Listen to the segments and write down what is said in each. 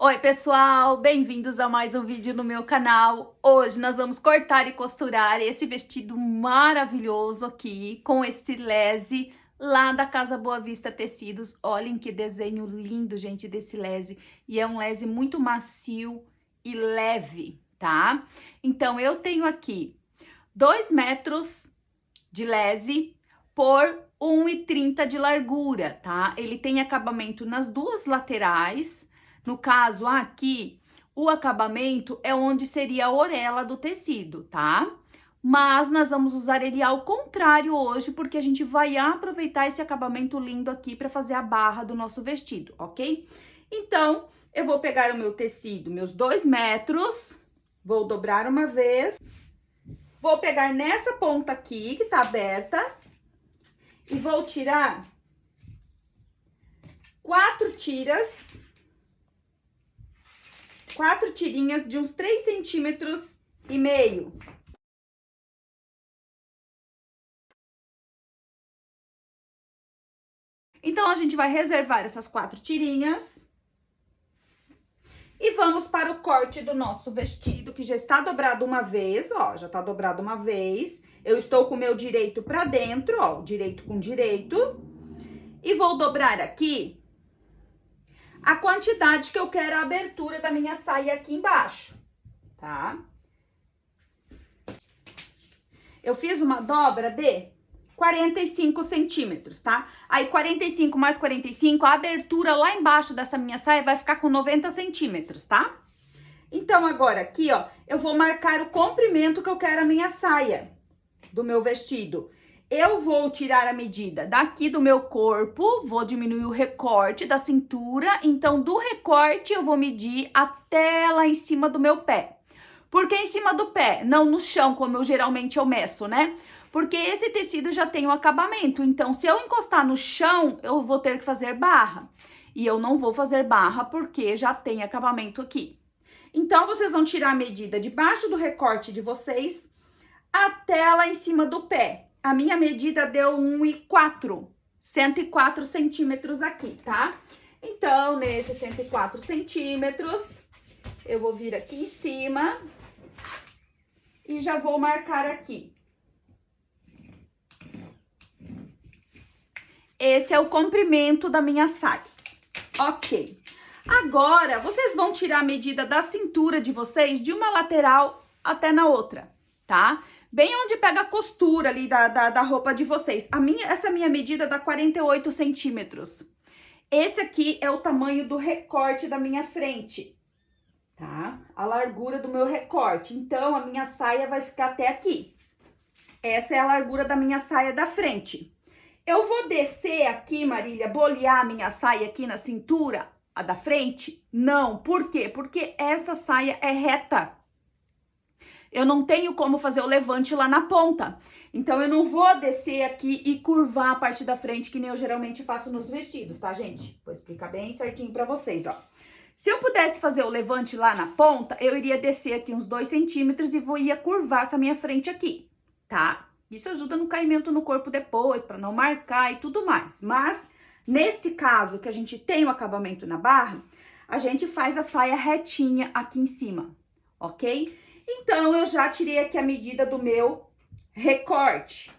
Oi pessoal, bem-vindos a mais um vídeo no meu canal. Hoje nós vamos cortar e costurar esse vestido maravilhoso aqui com esse lese lá da Casa Boa Vista Tecidos. Olhem que desenho lindo, gente, desse lese. E é um lese muito macio e leve, tá? Então eu tenho aqui 2 metros de lese por 1,30 de largura, tá? Ele tem acabamento nas duas laterais. No caso aqui, o acabamento é onde seria a orelha do tecido, tá? Mas nós vamos usar ele ao contrário hoje, porque a gente vai aproveitar esse acabamento lindo aqui para fazer a barra do nosso vestido, ok? Então, eu vou pegar o meu tecido, meus 2 metros, vou dobrar uma vez, vou pegar nessa ponta aqui, que tá aberta, e vou tirar 4 tiras... 4 tirinhas de uns 3,5 centímetros. Então, a gente vai reservar essas 4 tirinhas. E vamos para o corte do nosso vestido, que já está dobrado uma vez, ó, já tá dobrado uma vez. Eu estou com o meu direito pra dentro, ó, direito com direito. E vou dobrar aqui a quantidade que eu quero a abertura da minha saia aqui embaixo, tá? Eu fiz uma dobra de 45 centímetros, tá? Aí, 45 mais 45, a abertura lá embaixo dessa minha saia vai ficar com 90 centímetros, tá? Então, agora aqui, ó, eu vou marcar o comprimento que eu quero a minha saia do meu vestido. Eu vou tirar a medida daqui do meu corpo, vou diminuir o recorte da cintura, então do recorte eu vou medir até lá em cima do meu pé. Por que em cima do pé? Não no chão, como eu geralmente meço, né? Porque esse tecido já tem o acabamento, então se eu encostar no chão, eu vou ter que fazer barra. E eu não vou fazer barra porque já tem acabamento aqui. Então, vocês vão tirar a medida debaixo do recorte de vocês até lá em cima do pé. A minha medida deu 1,4, 104 centímetros aqui, tá? Então, nesses 104 centímetros, eu vou vir aqui em cima e já vou marcar aqui. Esse é o comprimento da minha saia. Ok. Agora, vocês vão tirar a medida da cintura de vocês de uma lateral até na outra, tá? Bem onde pega a costura ali da roupa de vocês. Essa minha medida dá 48 centímetros. Esse aqui é o tamanho do recorte da minha frente, tá? A largura do meu recorte. Então, a minha saia vai ficar até aqui. Essa é a largura da minha saia da frente. Eu vou descer aqui, Marília, bolear a minha saia aqui na cintura, a da frente? Não. Por quê? Porque essa saia é reta. Eu não tenho como fazer o levante lá na ponta. Então, eu não vou descer aqui e curvar a parte da frente, que nem eu geralmente faço nos vestidos, tá, gente? Vou explicar bem certinho pra vocês, ó. Se eu pudesse fazer o levante lá na ponta, eu iria descer aqui uns 2 centímetros e ia curvar essa minha frente aqui, tá? Isso ajuda no caimento no corpo depois, pra não marcar e tudo mais. Mas, neste caso, que a gente tem o acabamento na barra, a gente faz a saia retinha aqui em cima, ok? Então, eu já tirei aqui a medida do meu recorte.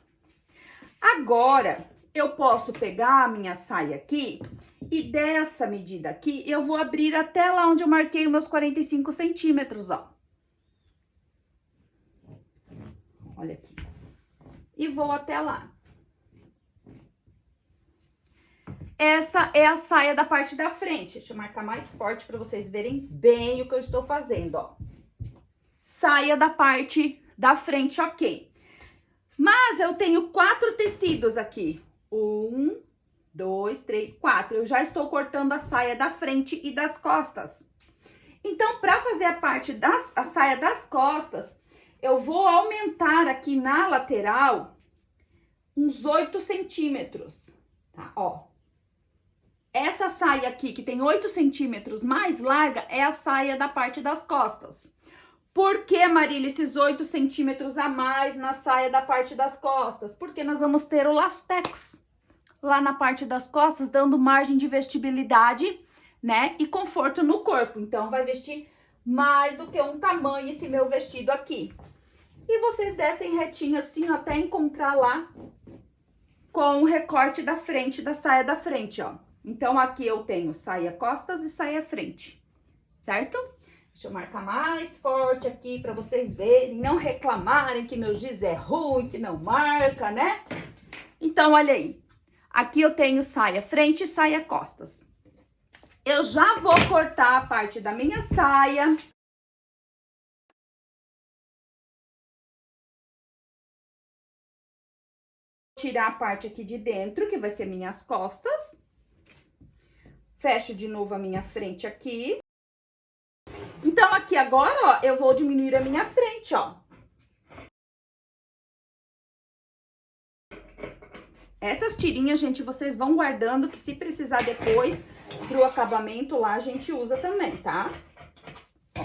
Agora, eu posso pegar a minha saia aqui e dessa medida aqui, eu vou abrir até lá onde eu marquei os meus 45 centímetros, ó. Olha aqui. E vou até lá. Essa é a saia da parte da frente. Deixa eu marcar mais forte para vocês verem bem o que eu estou fazendo, ó. Saia da parte da frente, ok. Mas eu tenho 4 tecidos aqui. 1, 2, 3, 4. Eu já estou cortando a saia da frente e das costas. Então, para fazer a saia das costas, eu vou aumentar aqui na lateral uns 8 centímetros, tá? Ó. Essa saia aqui, que tem 8 centímetros mais larga, é a saia da parte das costas. Por que, Marília, esses 8 centímetros a mais na saia da parte das costas? Porque nós vamos ter o lastex lá na parte das costas, dando margem de vestibilidade né? E conforto no corpo. Então, vai vestir mais do que um tamanho esse meu vestido aqui. E vocês descem retinho assim, ó, até encontrar lá com o recorte da frente, da saia da frente, ó. Então, aqui eu tenho saia costas e saia frente, certo? Deixa eu marcar mais forte aqui pra vocês verem, não reclamarem que meu giz é ruim, que não marca, né? Então, olha aí. Aqui eu tenho saia frente e saia costas. Eu já vou cortar a parte da minha saia. Tirar a parte aqui de dentro, que vai ser minhas costas. Fecho de novo a minha frente aqui. Então, aqui agora, ó, eu vou diminuir a minha frente, ó. Essas tirinhas, gente, vocês vão guardando, que se precisar depois, pro acabamento lá, a gente usa também, tá? Ó.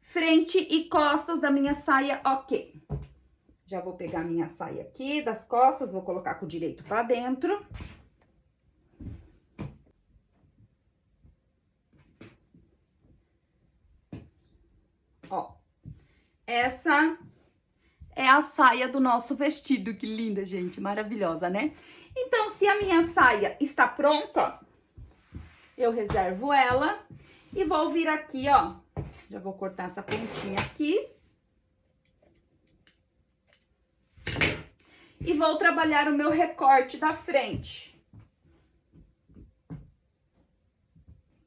Frente e costas da minha saia, ok. Já vou pegar minha saia aqui das costas, vou colocar com o direito pra dentro. Ó, essa é a saia do nosso vestido, que linda, gente, maravilhosa, né? Então, se a minha saia está pronta, eu reservo ela e vou vir aqui, ó, já vou cortar essa pontinha aqui. E vou trabalhar o meu recorte da frente.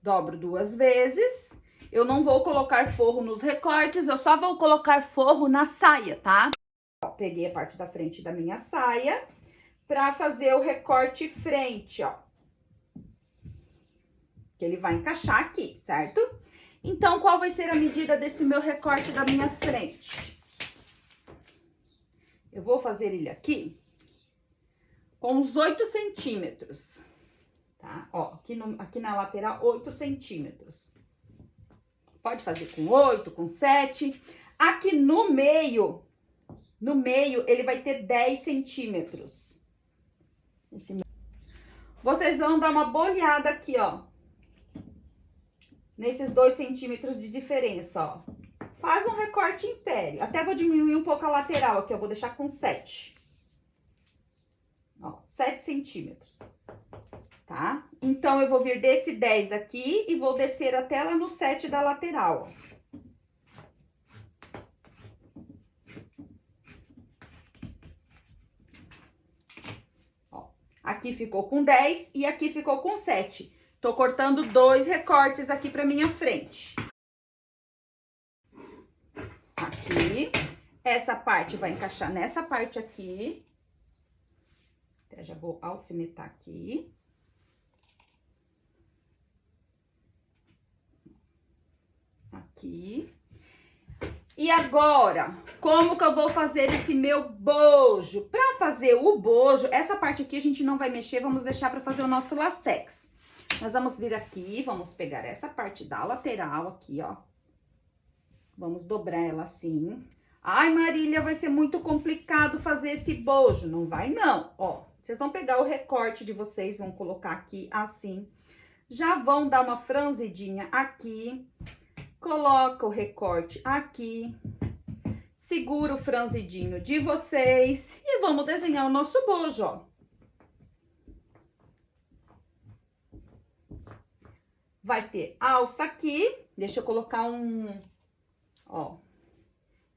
Dobro 2 vezes. Eu não vou colocar forro nos recortes, eu só vou colocar forro na saia, tá? Ó, peguei a parte da frente da minha saia pra fazer o recorte frente, ó. Que ele vai encaixar aqui, certo? Então, qual vai ser a medida desse meu recorte da minha frente? Eu vou fazer ele aqui com uns 8 centímetros, tá? Ó, aqui na lateral, 8 centímetros. Pode fazer com 8, com 7. Aqui no meio, ele vai ter 10 centímetros. Vocês vão dar uma boleada aqui, ó. Nesses 2 centímetros de diferença, ó. Faz um recorte império. Até vou diminuir um pouco a lateral aqui, eu vou deixar com 7. Ó, 7 centímetros. Tá? Então, eu vou vir desse 10 aqui e vou descer até lá no 7 da lateral, ó. Aqui ficou com 10 e aqui ficou com 7. Tô cortando 2 recortes aqui pra minha frente. Aqui. Essa parte vai encaixar nessa parte aqui. Até já vou alfinetar aqui. Aqui. E agora, como que eu vou fazer esse meu bojo? Pra fazer o bojo, essa parte aqui a gente não vai mexer, vamos deixar pra fazer o nosso lastex. Nós vamos vir aqui, vamos pegar essa parte da lateral aqui, ó. Vamos dobrar ela assim. Ai, Marília, vai ser muito complicado fazer esse bojo. Não vai, não. Ó, vocês vão pegar o recorte de vocês, vão colocar aqui assim. Já vão dar uma franzidinha aqui. Coloca o recorte aqui. Segura o franzidinho de vocês. E vamos desenhar o nosso bojo, ó. Vai ter alça aqui. Deixa eu colocar ó,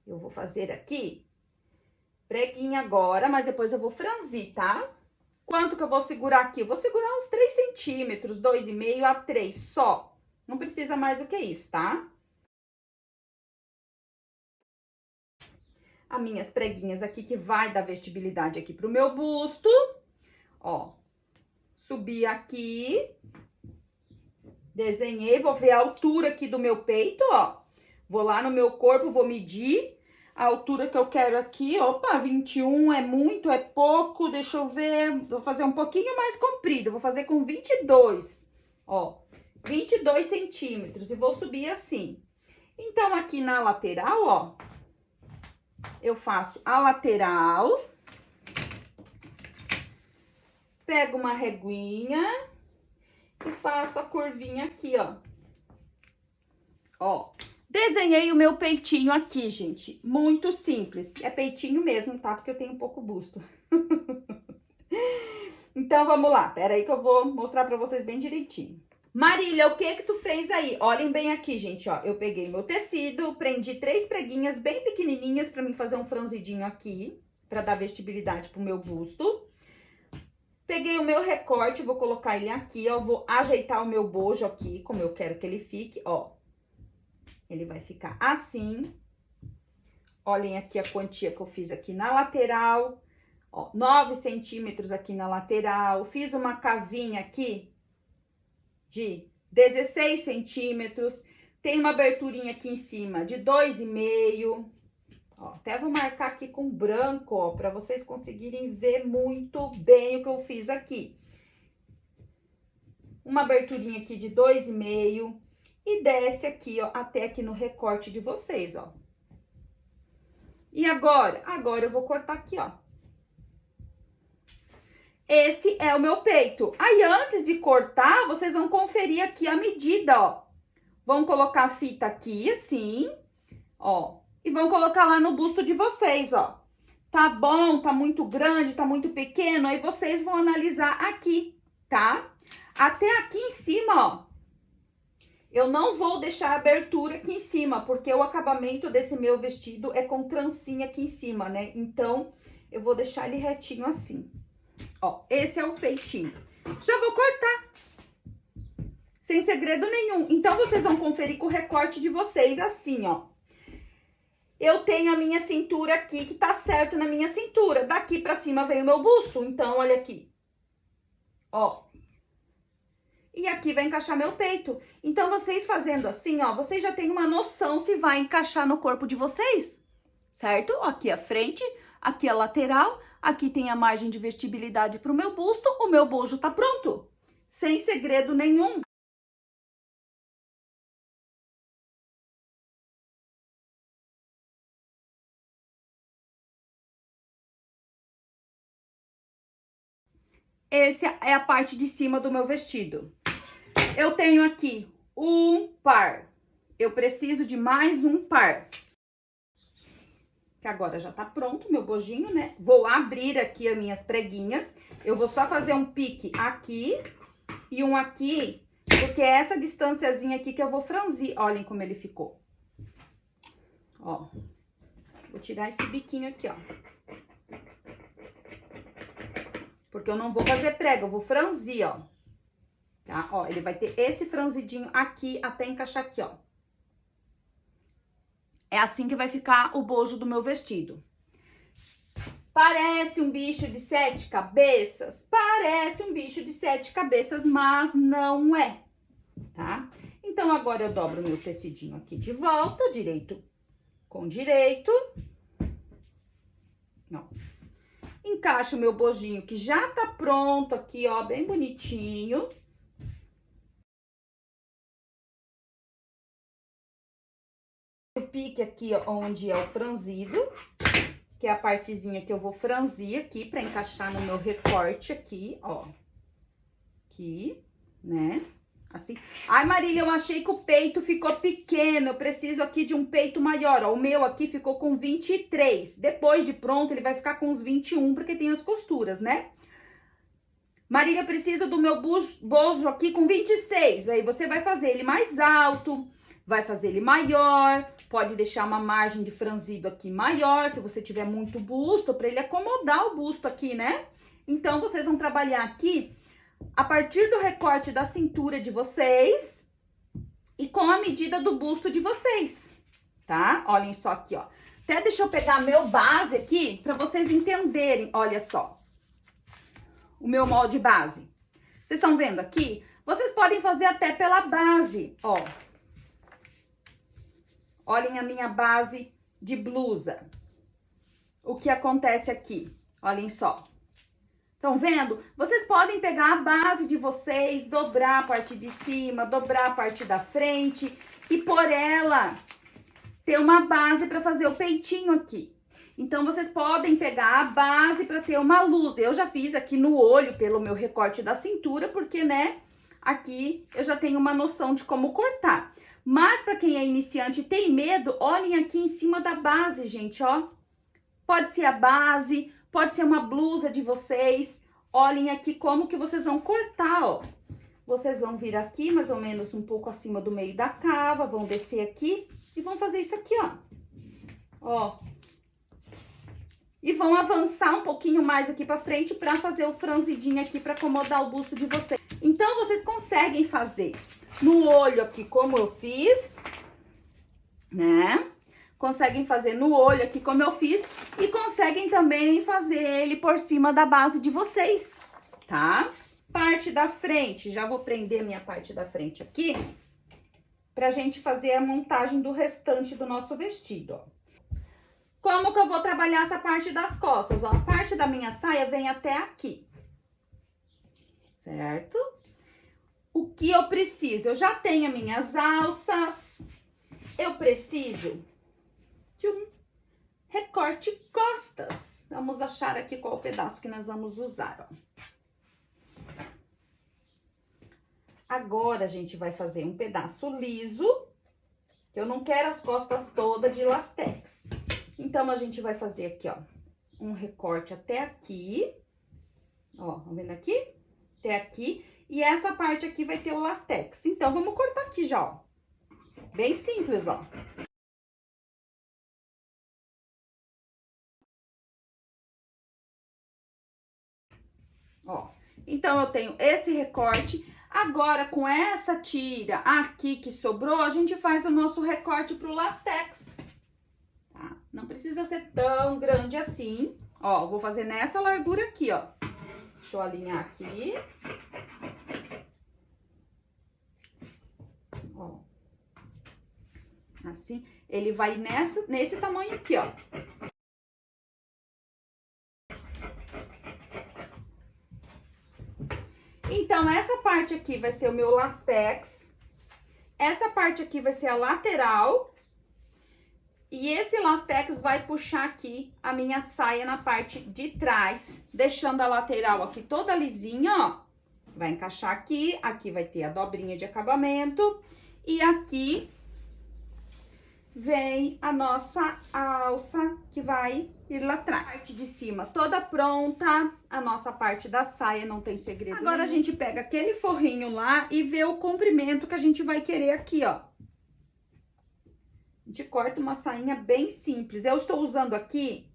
eu vou fazer aqui preguinho agora, mas depois eu vou franzir, tá? Quanto que eu vou segurar aqui? Eu vou segurar uns 3 centímetros, 2,5 a 3 só. Não precisa mais do que isso, tá? As minhas preguinhas aqui, que vai dar vestibilidade aqui pro meu busto. Ó, subi aqui. Desenhei, vou ver a altura aqui do meu peito, ó. Vou lá no meu corpo, vou medir a altura que eu quero aqui. Opa, 21 é muito, é pouco, deixa eu ver. Vou fazer um pouquinho mais comprido, vou fazer com 22, ó. 22 centímetros e vou subir assim. Então, aqui na lateral, ó, eu faço a lateral. Pego uma reguinha e faço a curvinha aqui, ó. Ó, desenhei o meu peitinho aqui, gente. Muito simples. É peitinho mesmo, tá? Porque eu tenho um pouco busto. Então, vamos lá. Pera aí que eu vou mostrar pra vocês bem direitinho. Marília, o que que tu fez aí? Olhem bem aqui, gente, ó. Eu peguei meu tecido, prendi 3 preguinhas bem pequenininhas pra mim fazer um franzidinho aqui, pra dar vestibilidade pro meu busto. Peguei o meu recorte, vou colocar ele aqui, ó. Vou ajeitar o meu bojo aqui, como eu quero que ele fique, ó. Ele vai ficar assim. Olhem aqui a quantia que eu fiz aqui na lateral. Ó, 9 centímetros aqui na lateral. Fiz uma cavinha aqui de 16 centímetros. Tem uma aberturinha aqui em cima de 2,5. Ó, até vou marcar aqui com branco, ó, pra vocês conseguirem ver muito bem o que eu fiz aqui. Uma aberturinha aqui de 2,5. E desce aqui, ó, até aqui no recorte de vocês, ó. E agora? Agora eu vou cortar aqui, ó. Esse é o meu peito. Aí, antes de cortar, vocês vão conferir aqui a medida, ó. Vão colocar a fita aqui, assim, ó. E vão colocar lá no busto de vocês, ó. Tá bom, tá muito grande, tá muito pequeno? Aí, vocês vão analisar aqui, tá? Até aqui em cima, ó. Eu não vou deixar abertura aqui em cima, porque o acabamento desse meu vestido é com trancinha aqui em cima, né? Então, eu vou deixar ele retinho assim. Ó, esse é o peitinho. Já vou cortar. Sem segredo nenhum. Então, vocês vão conferir com o recorte de vocês assim, ó. Eu tenho a minha cintura aqui, que tá certo na minha cintura. Daqui pra cima vem o meu busto. Então, olha aqui. Ó. E aqui vai encaixar meu peito. Então, vocês fazendo assim, ó, vocês já têm uma noção se vai encaixar no corpo de vocês, certo? Aqui a frente, aqui a lateral, aqui tem a margem de vestibilidade pro meu busto, o meu bojo tá pronto. Sem segredo nenhum. Essa é a parte de cima do meu vestido. Eu tenho aqui um par. Eu preciso de mais um par. Que agora já tá pronto o meu bojinho, né? Vou abrir aqui as minhas preguinhas. Eu vou só fazer um pique aqui e um aqui, porque é essa distânciazinha aqui que eu vou franzir. Olhem como ele ficou. Ó. Vou tirar esse biquinho aqui, ó. Porque eu não vou fazer prego, eu vou franzir, ó. Tá? Ó, ele vai ter esse franzidinho aqui até encaixar aqui, ó. É assim que vai ficar o bojo do meu vestido. Parece um bicho de 7 cabeças? Parece um bicho de 7 cabeças, mas não é, tá? Então, agora eu dobro meu tecidinho aqui de volta, direito com direito. Ó. Encaixo o meu bojinho que já tá pronto aqui, ó, bem bonitinho. O pique aqui, ó, onde é o franzido, que é a partezinha que eu vou franzir aqui pra encaixar no meu recorte aqui, ó. Aqui, né? Assim. Ai, Marília, eu achei que o peito ficou pequeno, eu preciso aqui de um peito maior, ó. O meu aqui ficou com 23. Depois de pronto, ele vai ficar com uns 21, porque tem as costuras, né? Marília, precisa do meu bojo aqui com 26. Aí, você vai fazer ele mais alto, vai fazer ele maior, pode deixar uma margem de franzido aqui maior, se você tiver muito busto, pra ele acomodar o busto aqui, né? Então, vocês vão trabalhar aqui a partir do recorte da cintura de vocês e com a medida do busto de vocês, tá? Olhem só aqui, ó. Até deixa eu pegar meu base aqui pra vocês entenderem, olha só. O meu molde base. Vocês estão vendo aqui? Vocês podem fazer até pela base, ó. Olhem a minha base de blusa. O que acontece aqui? Olhem só. Estão vendo? Vocês podem pegar a base de vocês, dobrar a parte de cima, dobrar a parte da frente e por ela ter uma base para fazer o peitinho aqui. Então, vocês podem pegar a base para ter uma luz. Eu já fiz aqui no olho pelo meu recorte da cintura, porque, né, aqui eu já tenho uma noção de como cortar. Mas para quem é iniciante e tem medo, olhem aqui em cima da base, gente, ó. Pode ser a base, pode ser uma blusa de vocês. Olhem aqui como que vocês vão cortar, ó. Vocês vão vir aqui, mais ou menos um pouco acima do meio da cava, vão descer aqui e vão fazer isso aqui, ó. Ó. E vão avançar um pouquinho mais aqui pra frente pra fazer o franzidinho aqui pra acomodar o busto de vocês. Então, vocês conseguem fazer no olho aqui, como eu fiz, né? Conseguem fazer no olho aqui, como eu fiz, e conseguem também fazer ele por cima da base de vocês, tá? Parte da frente, já vou prender minha parte da frente aqui, pra gente fazer a montagem do restante do nosso vestido, ó. Como que eu vou trabalhar essa parte das costas, ó? A parte da minha saia vem até aqui, certo? O que eu preciso? Eu já tenho as minhas alças, eu preciso de um recorte costas. Vamos achar aqui qual o pedaço que nós vamos usar, ó. Agora, a gente vai fazer um pedaço liso, que eu não quero as costas todas de lastex. Então, a gente vai fazer aqui, ó, um recorte até aqui. Ó, tá vendo aqui? Até aqui. E essa parte aqui vai ter o lastex. Então, vamos cortar aqui já, ó. Bem simples, ó. Ó, então, eu tenho esse recorte. Agora, com essa tira aqui que sobrou, a gente faz o nosso recorte pro lastex. Tá? Não precisa ser tão grande assim. Ó, vou fazer nessa largura aqui, ó. Deixa eu alinhar aqui. Ó. Assim, ele vai nesse tamanho aqui, ó. Então, essa parte aqui vai ser o meu lastex. Essa parte aqui vai ser a lateral. E esse lastex vai puxar aqui a minha saia na parte de trás, deixando a lateral aqui toda lisinha, ó. Vai encaixar aqui, aqui vai ter a dobrinha de acabamento. E aqui vem a nossa alça que vai ir lá atrás. Parte de cima toda pronta, a nossa parte da saia não tem segredo. Agora a gente pega aquele forrinho lá e vê o comprimento que a gente vai querer aqui, ó. A gente corta uma sainha bem simples. Eu estou usando aqui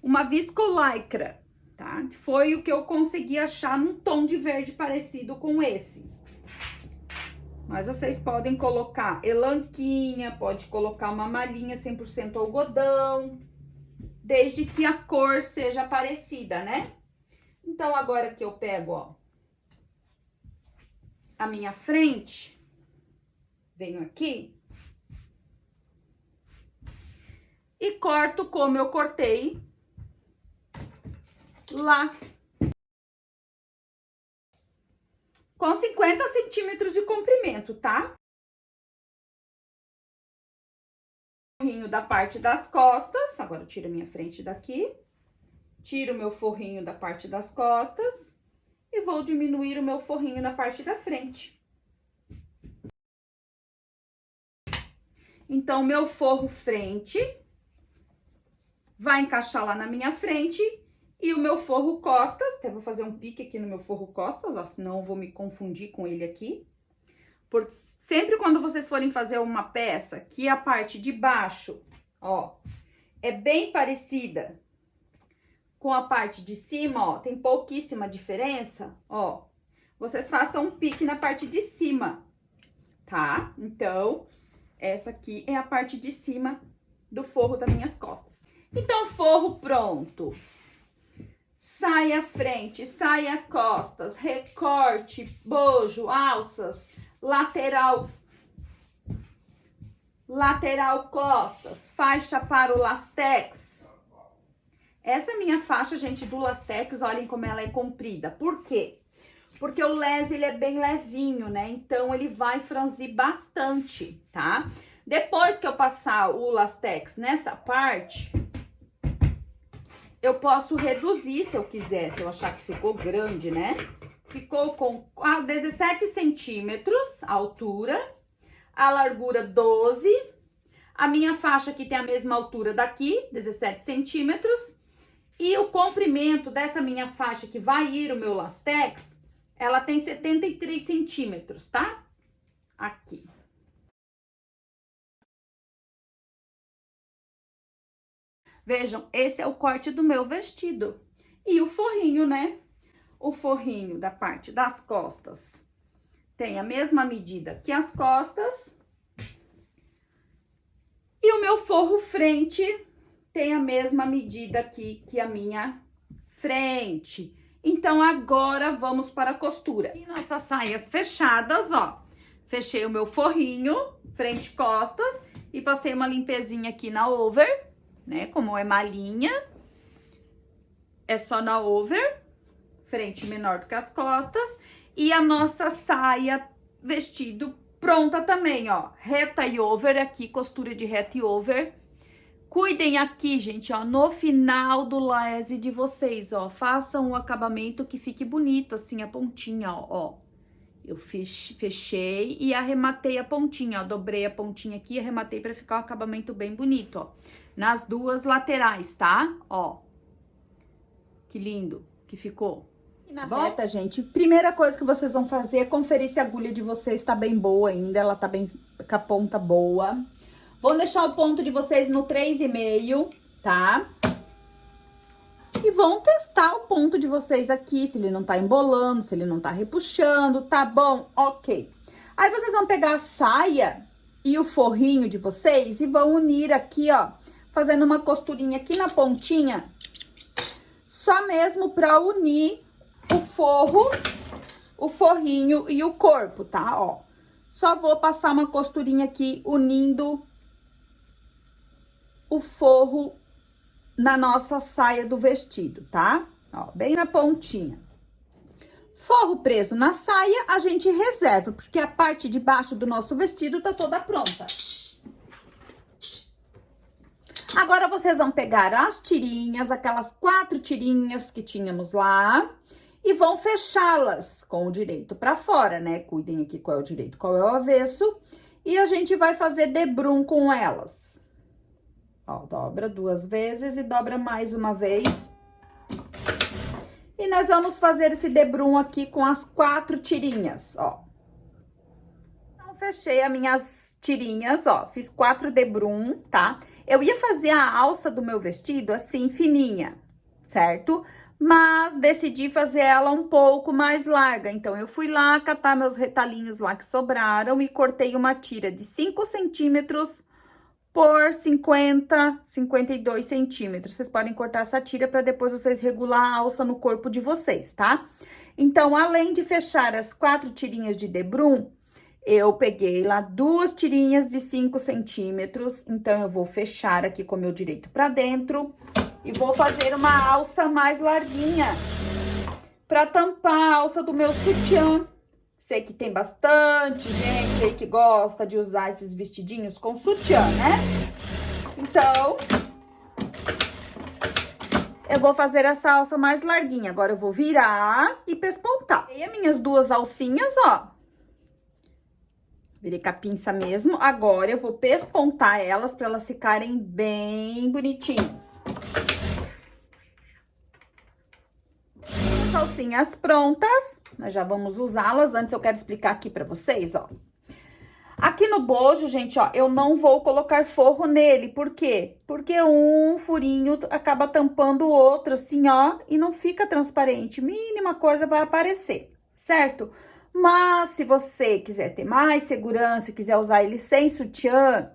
uma viscolaicra, tá? Foi o que eu consegui achar num tom de verde parecido com esse. Mas vocês podem colocar elanquinha, pode colocar uma malhinha 100% algodão, desde que a cor seja parecida, né? Então, agora que eu pego, ó, a minha frente, venho aqui e corto como eu cortei lá. Com 50 centímetros de comprimento, tá? Forrinho da parte das costas. Agora, eu tiro a minha frente daqui. Tiro o meu forrinho da parte das costas. E vou diminuir o meu forrinho na parte da frente. Então, meu forro frente vai encaixar lá na minha frente. E o meu forro costas, até vou fazer um pique aqui no meu forro costas, ó, senão eu vou me confundir com ele aqui. Porque sempre quando vocês forem fazer uma peça, que a parte de baixo, ó, é bem parecida com a parte de cima, ó, tem pouquíssima diferença, ó, vocês façam um pique na parte de cima, tá? Então, essa aqui é a parte de cima do forro das minhas costas. Então, forro pronto. Saia frente, saia costas, recorte, bojo, alças, lateral costas, faixa para o lastex. Essa minha faixa, gente, do lastex, olhem como ela é comprida. Por quê? Porque o les, ele é bem levinho, né? Então, ele vai franzir bastante, tá? Depois que eu passar o lastex nessa parte, eu posso reduzir se eu quiser, se eu achar que ficou grande, né? ficou com 17 centímetros a altura, a largura 12, a minha faixa aqui tem a mesma altura daqui, 17 centímetros, e o comprimento dessa minha faixa que vai ir o meu lastex, ela tem 73 centímetros, tá? Aqui. Vejam, esse é o corte do meu vestido. E o forrinho, né? O forrinho da parte das costas tem a mesma medida que as costas. E o meu forro frente tem a mesma medida aqui que a minha frente. Então, agora vamos para a costura. E nossas saias fechadas, ó. Fechei o meu forrinho, frente e costas, e passei uma limpezinha aqui na over, né? Como é malinha, é só na over, frente menor do que as costas. E a nossa saia vestido pronta também, ó. Reta e over aqui, costura de reta e over. Cuidem aqui, gente, ó, no final do lese de vocês, ó. Façam o acabamento que fique bonito, assim, a pontinha, ó. Eu fechei e arrematei a pontinha, ó. Dobrei a pontinha aqui e arrematei pra ficar um acabamento bem bonito, ó. Nas duas laterais, tá? Ó. Que lindo que ficou. E na reta, gente, primeira coisa que vocês vão fazer é conferir se a agulha de vocês tá bem boa ainda, ela tá bem com a ponta boa. Vou deixar o ponto de vocês no 3,5, tá? E vão testar o ponto de vocês aqui, se ele não tá embolando, se ele não tá repuxando, tá bom? Ok. Aí, vocês vão pegar a saia e o forrinho de vocês e vão unir aqui, ó, fazendo uma costurinha aqui na pontinha, só mesmo pra unir o forro, o forrinho e o corpo, tá? Ó, só vou passar uma costurinha aqui unindo o forro na nossa saia do vestido, tá? Ó, bem na pontinha. Forro preso na saia, a gente reserva, porque a parte de baixo do nosso vestido tá toda pronta. Agora, vocês vão pegar as tirinhas, aquelas 4 tirinhas que tínhamos lá, e vão fechá-las com o direito pra fora, né? Cuidem aqui qual é o direito, qual é o avesso. E a gente vai fazer debrum com elas. Ó, dobra 2 vezes e dobra mais uma vez. E nós vamos fazer esse debrum aqui com as 4 tirinhas, ó. Então, fechei as minhas tirinhas, ó. Fiz 4 debrum, tá? Eu ia fazer a alça do meu vestido assim, fininha, certo? Mas decidi fazer ela um pouco mais larga. Então, eu fui lá catar meus retalhinhos lá que sobraram e cortei uma tira de 5 centímetros por 50, 52 centímetros. Vocês podem cortar essa tira para depois vocês regular a alça no corpo de vocês, tá? Então, além de fechar as 4 tirinhas de debrum, eu peguei lá 2 tirinhas de 5 centímetros. Então, eu vou fechar aqui com o meu direito para dentro e vou fazer uma alça mais larguinha para tampar a alça do meu sutiã. Sei que tem bastante gente aí que gosta de usar esses vestidinhos com sutiã, né? Então, eu vou fazer essa alça mais larguinha. Agora, eu vou virar e pespontar. E as minhas 2 alcinhas, ó. Virei com a pinça mesmo. Agora, eu vou pespontar elas para elas ficarem bem bonitinhas. As alcinhas prontas, nós já vamos usá-las. Antes, eu quero explicar aqui pra vocês, ó. Aqui no bojo, gente, ó, eu não vou colocar forro nele. Por quê? Porque um furinho acaba tampando o outro, assim, ó, e não fica transparente. Mínima coisa vai aparecer, certo? Mas, se você quiser ter mais segurança, quiser usar ele sem sutiã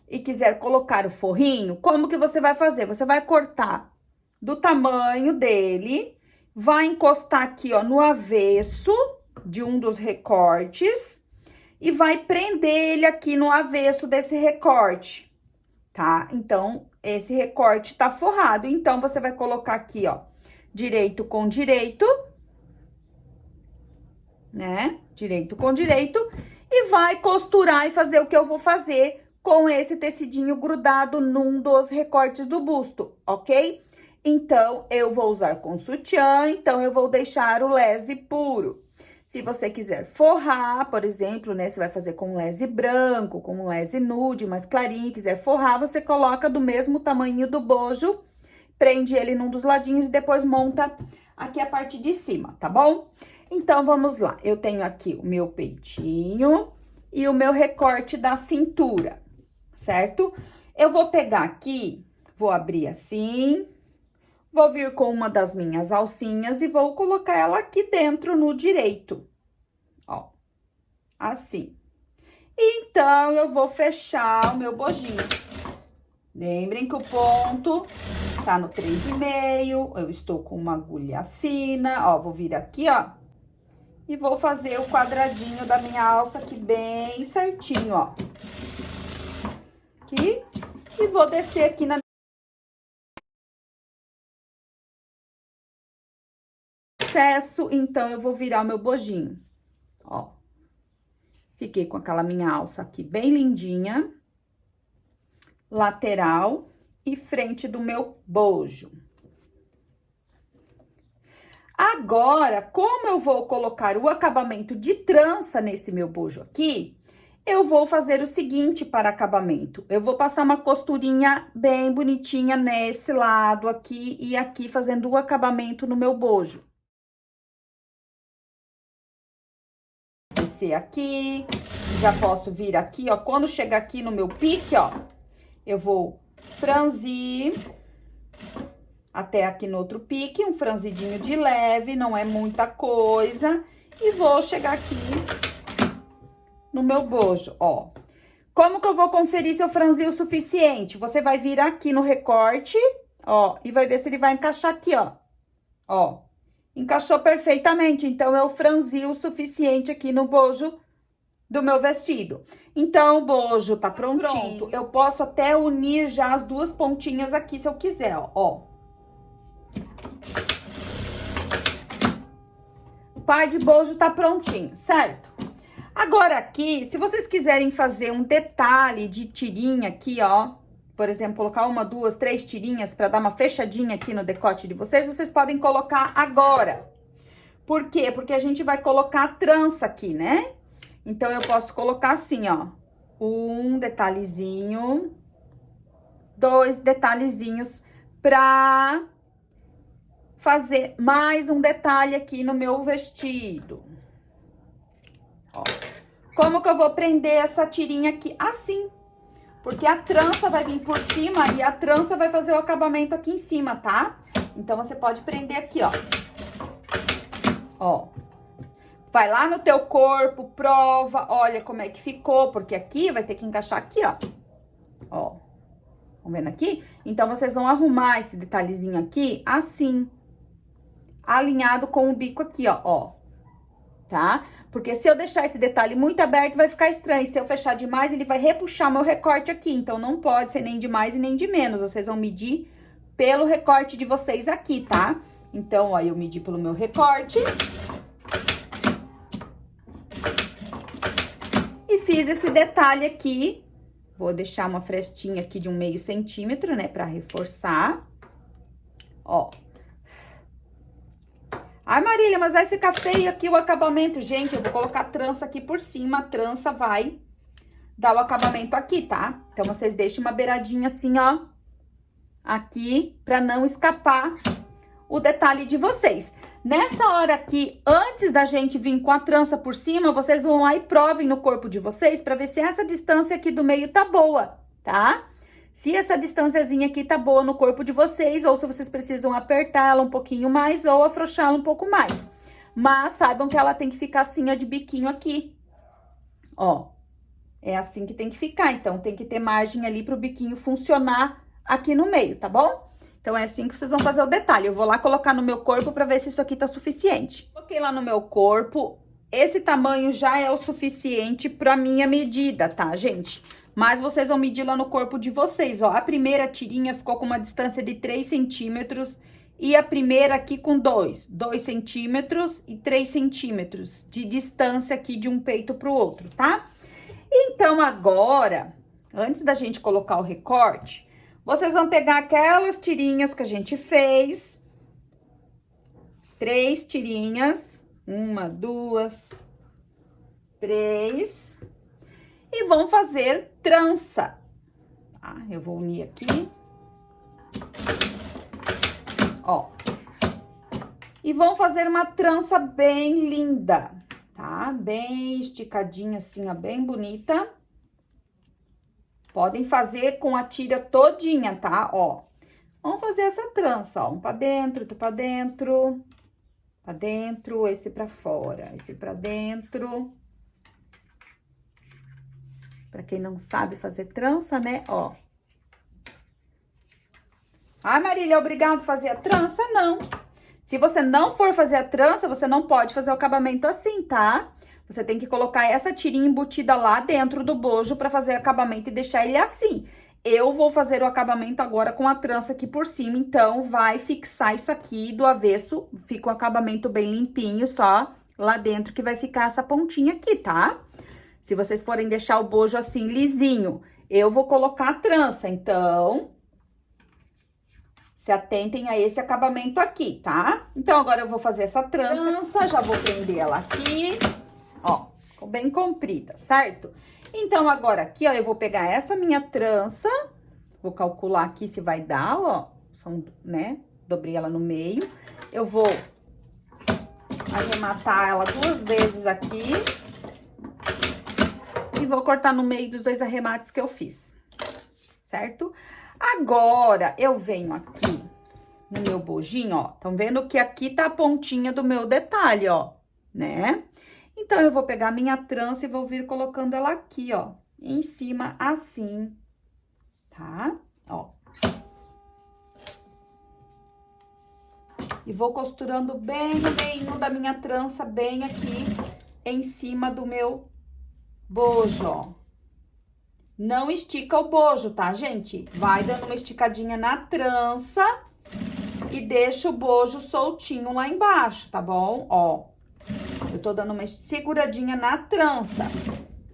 e quiser colocar o forrinho, como que você vai fazer? Você vai cortar do tamanho dele, vai encostar aqui, ó, no avesso de um dos recortes e vai prender ele aqui no avesso desse recorte, tá? Então, esse recorte tá forrado. Então, você vai colocar aqui, ó, direito com direito, né? Direito com direito e vai costurar e fazer o que eu vou fazer com esse tecidinho grudado num dos recortes do busto, ok? então eu vou usar com sutiã, então eu vou deixar o lese puro. Se você quiser forrar, por exemplo, né, você vai fazer com lese branco, com lese nude, mais clarinho, quiser forrar, você coloca do mesmo tamanho do bojo, prende ele num dos ladinhos e depois monta aqui a parte de cima, tá bom? Então, vamos lá. Eu tenho aqui o meu peitinho e o meu recorte da cintura, certo? Eu vou pegar aqui, vou abrir assim, vou vir com uma das minhas alcinhas e vou colocar ela aqui dentro no direito, ó, assim. Então, eu vou fechar o meu bojinho. Lembrem que o ponto tá no 3,5, eu estou com uma agulha fina, ó, vou vir aqui, ó, e vou fazer o quadradinho da minha alça aqui bem certinho, ó. Aqui, e vou descer aqui na processo, então, eu vou virar o meu bojinho, ó. Fiquei com aquela minha alça aqui bem lindinha, lateral e frente do meu bojo. Agora, como eu vou colocar o acabamento de trança nesse meu bojo aqui, eu vou fazer o seguinte para acabamento. Eu vou passar uma costurinha bem bonitinha nesse lado aqui e aqui, fazendo o acabamento no meu bojo. Descer aqui, já posso vir aqui, ó, quando chegar aqui no meu pique, ó, eu vou franzir até aqui no outro pique, um franzidinho de leve, não é muita coisa, e vou chegar aqui no meu bojo, ó. Como que eu vou conferir se eu franzi o suficiente? Você vai vir aqui no recorte, ó, e vai ver se ele vai encaixar aqui, ó. Ó, encaixou perfeitamente, então eu franzi o suficiente aqui no bojo do meu vestido. Então, o bojo tá prontinho. Eu posso até unir já as duas pontinhas aqui, se eu quiser, ó. O par de bojo tá prontinho, certo? Agora aqui, se vocês quiserem fazer um detalhe de tirinha aqui, ó, por exemplo, colocar uma, duas, três tirinhas pra dar uma fechadinha aqui no decote de vocês, vocês podem colocar agora. Por quê? Porque a gente vai colocar a trança aqui, né? Então, eu posso colocar assim, ó, um detalhezinho, dois detalhezinhos pra fazer mais um detalhe aqui no meu vestido. Ó. Como que eu vou prender essa tirinha aqui? Assim. Porque a trança vai vir por cima e a trança vai fazer o acabamento aqui em cima, tá? Então, você pode prender aqui, ó. Ó. Vai lá no teu corpo, prova, olha como é que ficou, porque aqui vai ter que encaixar aqui, ó. Ó. Estão vendo aqui? Então, vocês vão arrumar esse detalhezinho aqui assim. Alinhado com o bico aqui, ó. Tá? Porque se eu deixar esse detalhe muito aberto, vai ficar estranho. Se eu fechar demais, ele vai repuxar meu recorte aqui. Então, não pode ser nem de mais e nem de menos. Vocês vão medir pelo recorte de vocês aqui, tá? Então, ó, eu medi pelo meu recorte. E fiz esse detalhe aqui. Vou deixar uma frestinha aqui de 1/2 centímetro, né? Pra reforçar. Ó. Ai, Marília, mas vai ficar feio aqui o acabamento. Gente, eu vou colocar trança aqui por cima. A trança vai dar o acabamento aqui, tá? Então, vocês deixem uma beiradinha assim, ó. Aqui, pra não escapar o detalhe de vocês. Nessa hora aqui, antes da gente vir com a trança por cima, vocês vão lá e provem no corpo de vocês pra ver se essa distância aqui do meio tá boa, tá? Se essa distânciazinha aqui tá boa no corpo de vocês, ou se vocês precisam apertar ela um pouquinho mais ou afrouxá-la um pouco mais. Mas saibam que ela tem que ficar assim, ó, de biquinho aqui. Ó, é assim que tem que ficar. Então, tem que ter margem ali pro biquinho funcionar aqui no meio, tá bom? Então, é assim que vocês vão fazer o detalhe. Eu vou lá colocar no meu corpo pra ver se isso aqui tá suficiente. Coloquei lá no meu corpo. Esse tamanho já é o suficiente pra minha medida, tá, gente? Mas vocês vão medir lá no corpo de vocês, ó. A primeira tirinha ficou com uma distância de 3 centímetros e a primeira aqui com 2 centímetros e 3 centímetros de distância aqui de um peito pro outro, tá? Então, agora, antes da gente colocar o recorte, Vocês vão pegar aquelas tirinhas que a gente fez. 3 tirinhas. 1, 2, 3. E vão fazer trança. Tá? Eu vou unir aqui. Ó. E vão fazer uma trança bem linda, tá? Bem esticadinha assim, ó, bem bonita. Podem fazer com a tira todinha, tá? Ó, vamos fazer essa trança, ó. Um pra dentro, outro pra dentro. Pra dentro, esse pra fora, esse pra dentro. Pra quem não sabe fazer trança, né? Ó. Ah, Marília, é obrigado a fazer a trança? Não. Se você não for fazer a trança, você não pode fazer o acabamento assim, tá? Você tem que colocar essa tirinha embutida lá dentro do bojo pra fazer acabamento e deixar ele assim. Eu vou fazer o acabamento agora com a trança aqui por cima, então vai fixar isso aqui do avesso, fica um acabamento bem limpinho, só lá dentro que vai ficar essa pontinha aqui, tá? Se vocês forem deixar o bojo assim, lisinho, eu vou colocar a trança, então se atentem a esse acabamento aqui, tá? Então, agora eu vou fazer essa trança, já vou prender ela aqui, ó, ficou bem comprida, certo? Então, agora aqui, ó, eu vou pegar essa minha trança, vou calcular aqui se vai dar, ó, né? Dobrei ela no meio. Eu vou arrematar ela 2 vezes aqui e vou cortar no meio dos 2 arremates que eu fiz, certo? Agora, eu venho aqui no meu bojinho, ó, estão vendo que aqui tá a pontinha do meu detalhe, ó, né? Então, eu vou pegar a minha trança e vou vir colocando ela aqui, ó, em cima, assim, tá? Ó. E vou costurando bem no meio da minha trança, bem aqui em cima do meu bojo, ó. Não estica o bojo, tá, gente? Vai dando uma esticadinha na trança e deixa o bojo soltinho lá embaixo, tá bom? Ó. Eu tô dando uma seguradinha na trança,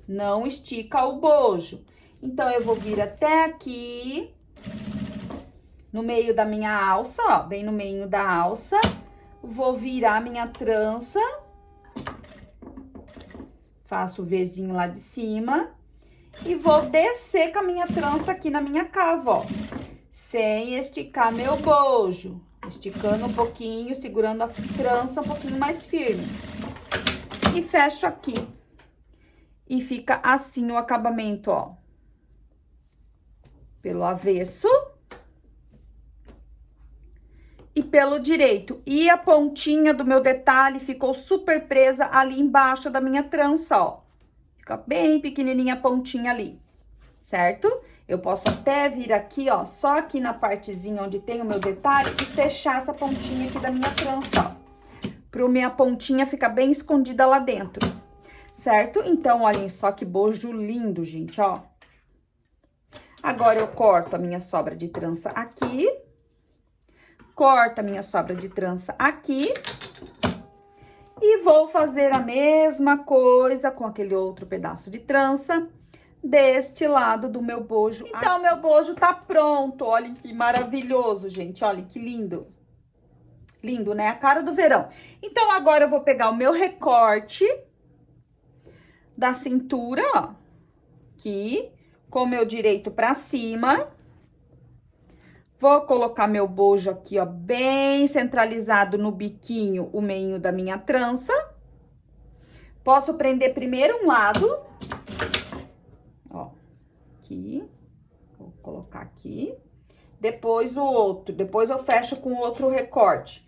não estica o bojo. Então, eu vou vir até aqui, no meio da minha alça, ó, bem no meio da alça. Vou virar minha trança, faço o Vzinho lá de cima e vou descer com a minha trança aqui na minha cava, ó, sem esticar meu bojo. Esticando um pouquinho, segurando a trança um pouquinho mais firme. E fecho aqui. E fica assim o acabamento, ó. Pelo avesso. E pelo direito. E a pontinha do meu detalhe ficou super presa ali embaixo da minha trança, ó. Fica bem pequenininha a pontinha ali, certo? Eu posso até vir aqui, ó, só aqui na partezinha onde tem o meu detalhe e fechar essa pontinha aqui da minha trança, ó. Pra minha pontinha ficar bem escondida lá dentro, certo? Então, olhem só que bojo lindo, gente, ó. Agora, eu corto a minha sobra de trança aqui. Corto a minha sobra de trança aqui. E vou fazer a mesma coisa com aquele outro pedaço de trança deste lado do meu bojo. Então, meu bojo tá pronto. Olhem que maravilhoso, gente. Olhem que lindo. Lindo, né? A cara do verão. Então, agora eu vou pegar o meu recorte da cintura, ó, aqui, com o meu direito pra cima. Vou colocar meu bojo aqui, ó, bem centralizado no biquinho, o meio da minha trança. Posso prender primeiro um lado, ó, aqui, vou colocar aqui. Depois o outro, depois eu fecho com o outro recorte.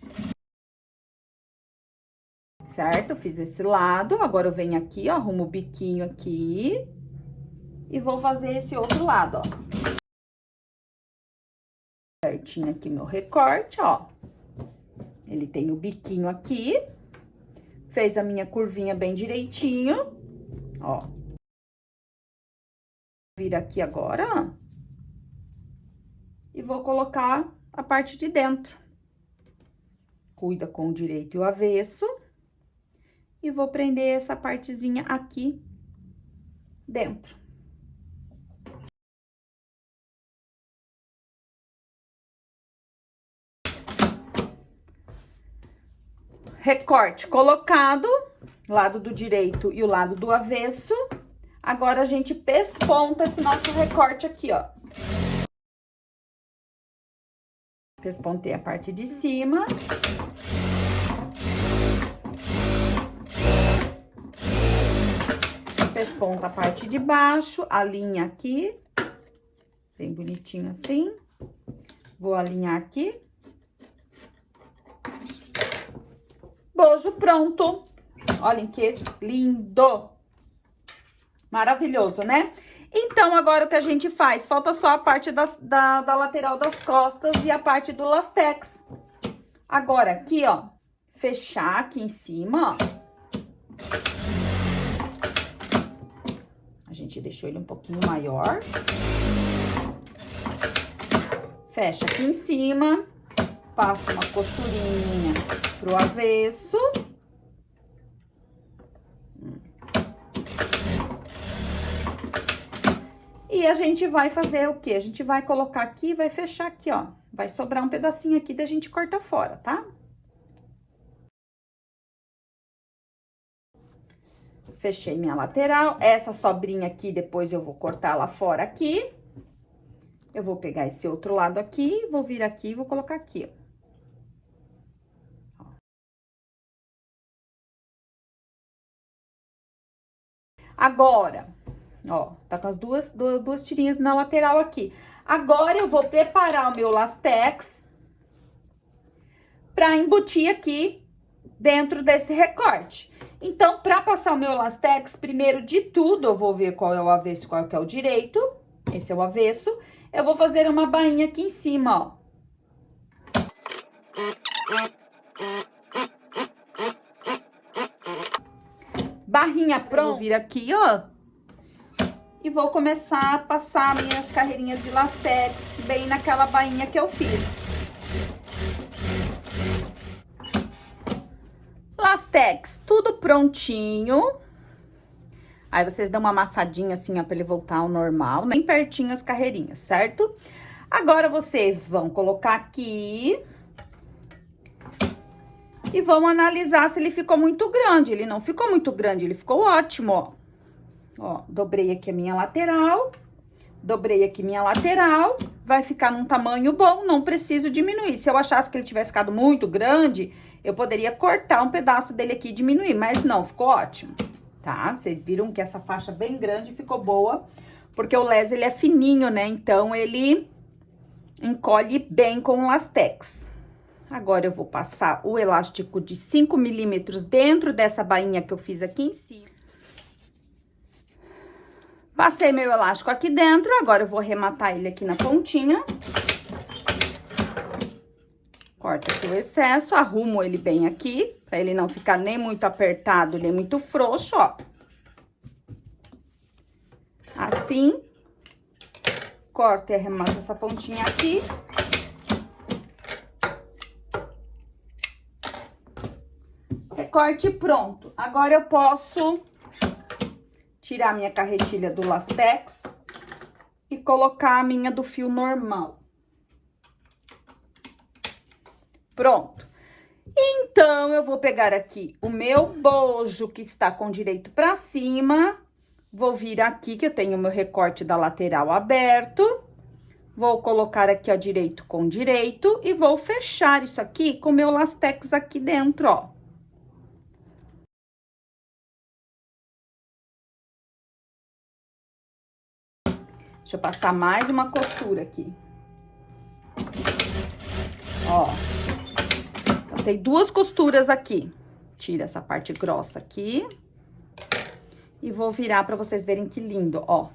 Certo? Fiz esse lado, agora eu venho aqui, ó, arrumo o biquinho aqui e vou fazer esse outro lado, ó. Certinho aqui meu recorte, ó. Ele tem o biquinho aqui, fez a minha curvinha bem direitinho, ó. Vira aqui agora, ó. E vou colocar a parte de dentro. Cuida com o direito e o avesso. E vou prender essa partezinha aqui dentro. recorte colocado, lado do direito e o lado do avesso. Agora, a gente pesponta esse nosso recorte aqui, ó. Pespontei a parte de cima. Pesponta a parte de baixo, alinha aqui. Bem bonitinho assim. Vou alinhar aqui. Bojo pronto. Olhem que lindo. Maravilhoso, né? Então, agora o que a gente faz? Falta só a parte da lateral das costas e a parte do lastex. Agora, aqui, ó, fechar aqui em cima, ó. A gente deixou ele um pouquinho maior. Fecha aqui em cima, passa uma costurinha pro avesso. E a gente vai fazer o quê? A gente vai colocar aqui e vai fechar aqui, ó. Vai sobrar um pedacinho aqui da gente cortar fora, tá? Fechei minha lateral. Essa sobrinha aqui, depois eu vou cortar lá fora aqui. Eu vou pegar esse outro lado aqui, vou vir aqui e vou colocar aqui, ó. Agora, ó, tá com as duas tirinhas na lateral aqui. Agora, eu vou preparar o meu lastex pra embutir aqui dentro desse recorte. Então, pra passar o meu lastex, primeiro de tudo, eu vou ver qual é o avesso e qual que é o direito. Esse é o avesso. Eu vou fazer uma bainha aqui em cima, ó. Barrinha pronta. Vou vir aqui, ó. E vou começar a passar minhas carreirinhas de lastex bem naquela bainha que eu fiz. Lastex, tudo prontinho. Aí, vocês dão uma amassadinha assim, ó, pra ele voltar ao normal, bem pertinho as carreirinhas, certo? Agora, vocês vão colocar aqui e vão analisar se ele ficou muito grande. Ele não ficou muito grande, ele ficou ótimo, ó. Ó, dobrei aqui a minha lateral, dobrei aqui minha lateral, vai ficar num tamanho bom, não preciso diminuir. Se eu achasse que ele tivesse ficado muito grande, eu poderia cortar um pedaço dele aqui e diminuir, mas não, ficou ótimo. Tá? Vocês viram que essa faixa bem grande ficou boa, porque o les, ele é fininho, né? Então, ele encolhe bem com o lastex. Agora, eu vou passar o elástico de 5 milímetros dentro dessa bainha que eu fiz aqui em cima. Passei meu elástico aqui dentro, agora eu vou arrematar ele aqui na pontinha. Corta aqui o excesso, arrumo ele bem aqui, pra ele não ficar nem muito apertado, nem muito frouxo, ó. Assim. Corto e arremato essa pontinha aqui. Recorte pronto. Agora, eu posso tirar minha carretilha do lastex e colocar a minha do fio normal. Pronto. Então, eu vou pegar aqui o meu bojo, que está com direito pra cima. Vou vir aqui, que eu tenho o meu recorte da lateral aberto. Vou colocar aqui, ó, direito com direito. E vou fechar isso aqui com o meu lastex aqui dentro, ó. Deixa eu passar mais uma costura aqui. Ó. Passei 2 costuras aqui. Tira essa parte grossa aqui. E vou virar pra vocês verem que lindo, ó.